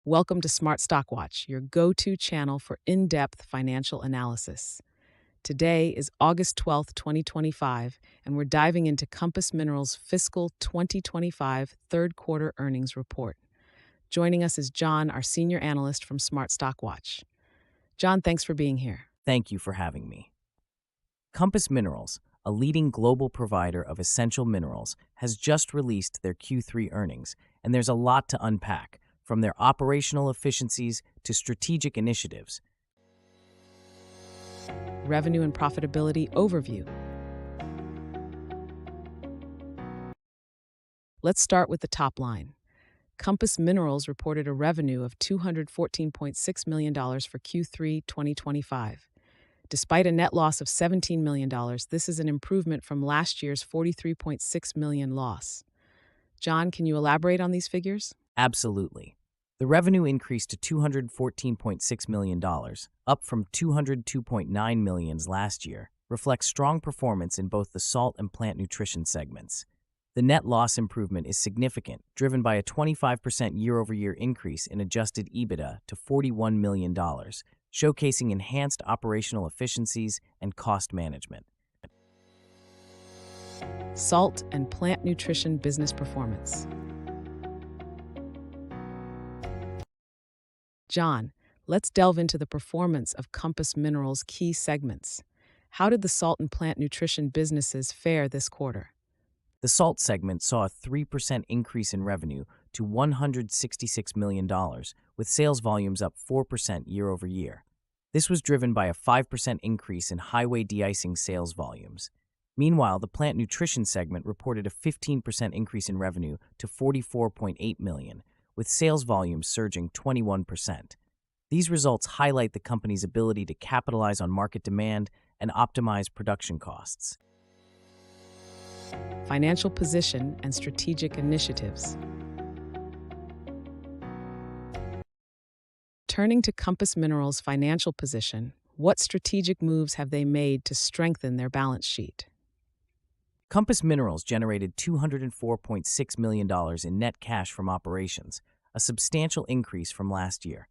Welcome to Smart Stock Watch, your go-to channel for in-depth financial analysis. Today is August 12th, 2025, and we're diving into Compass Minerals' fiscal 2025 third quarter earnings report. Joining us is John, our senior analyst from Smart Stock Watch. John, thanks for being here. Thank you for having me. Compass Minerals, a leading global provider of essential minerals, has just released their Q3 earnings, and there's a lot to unpack, from their operational efficiencies to strategic initiatives. Revenue and profitability overview. Let's start with the top line. Compass Minerals reported a revenue of $214.6 million for Q3 2025. Despite a net loss of $17 million, this is an improvement from last year's $43.6 million loss. John, can you elaborate on these figures? Absolutely. The revenue increased to $214.6 million, up from $202.9 million last year, reflects strong performance in both the salt and plant nutrition segments. The net loss improvement is significant, driven by a 25% year-over-year increase in adjusted EBITDA to $41 million, showcasing enhanced operational efficiencies and cost management. Salt and plant nutrition business performance. John, let's delve into the performance of Compass Minerals' key segments. How did the salt and plant nutrition businesses fare this quarter? The salt segment saw a 3% increase in revenue to $166 million, with sales volumes up 4% year-over-year. This was driven by a 5% increase in highway de-icing sales volumes. Meanwhile, the plant nutrition segment reported a 15% increase in revenue to $44.8 million, with sales volumes surging 21%. These results highlight the company's ability to capitalize on market demand and optimize production costs. Financial position and strategic initiatives. Turning to Compass Minerals' financial position, what strategic moves have they made to strengthen their balance sheet? Compass Minerals generated $204.6 million in net cash from operations, a substantial increase from last year.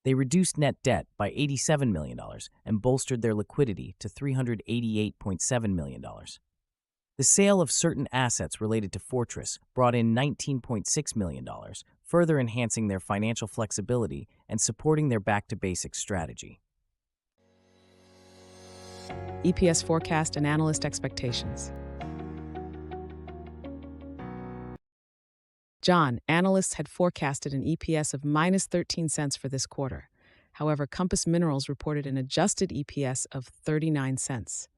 They reduced net debt by $87 million and bolstered their liquidity to $388.7 million. The sale of certain assets related to Fortress brought in $19.6 million, further enhancing their financial flexibility and supporting their back-to-basics strategy. EPS forecast and analyst expectations. John, analysts had forecasted an EPS of minus 13 cents for this quarter. However, Compass Minerals reported an adjusted EPS of 39 cents.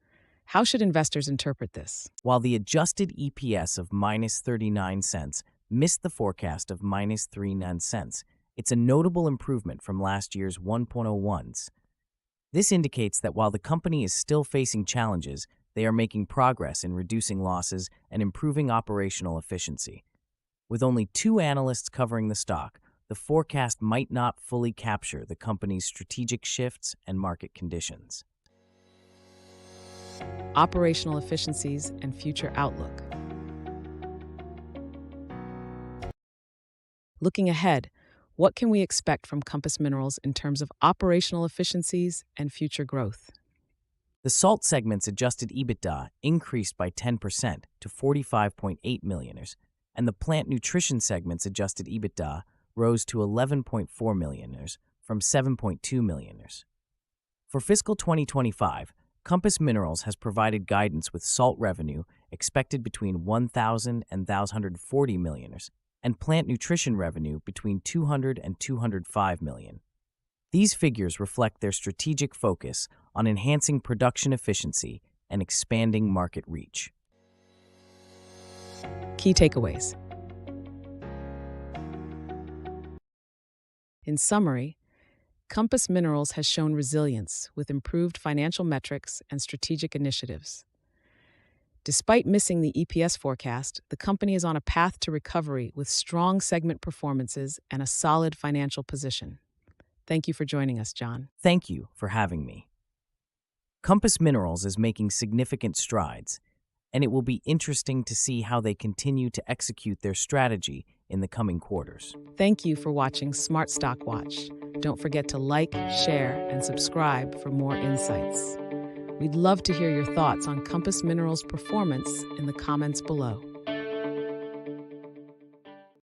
How should investors interpret this? While the adjusted EPS of minus 39 cents missed the forecast of minus 39 cents, it's a notable improvement from last year's 1.01s. This indicates that while the company is still facing challenges, they are making progress in reducing losses and improving operational efficiency. With only 2 analysts covering the stock, the forecast might not fully capture the company's strategic shifts and market conditions. Operational efficiencies and future outlook. Looking ahead, what can we expect from Compass Minerals in terms of operational efficiencies and future growth? The salt segment's adjusted EBITDA increased by 10% to $45.8 million, and the plant nutrition segment's adjusted EBITDA rose to $11.4 million from $7.2 million. For fiscal 2025, Compass Minerals has provided guidance with salt revenue expected between $1,000 and $1,040 million, and plant nutrition revenue between $200 and $205 million. These figures reflect their strategic focus on enhancing production efficiency and expanding market reach. Key takeaways. In summary, Compass Minerals has shown resilience with improved financial metrics and strategic initiatives. Despite missing the EPS forecast, the company is on a path to recovery with strong segment performances and a solid financial position. Thank you for joining us, John. Thank you for having me. Compass Minerals is making significant strides, and it will be interesting to see how they continue to execute their strategy in the coming quarters. Thank you for watching Smart Stock Watch. Don't forget to like, share, and subscribe for more insights. We'd love to hear your thoughts on Compass Minerals' performance in the comments below.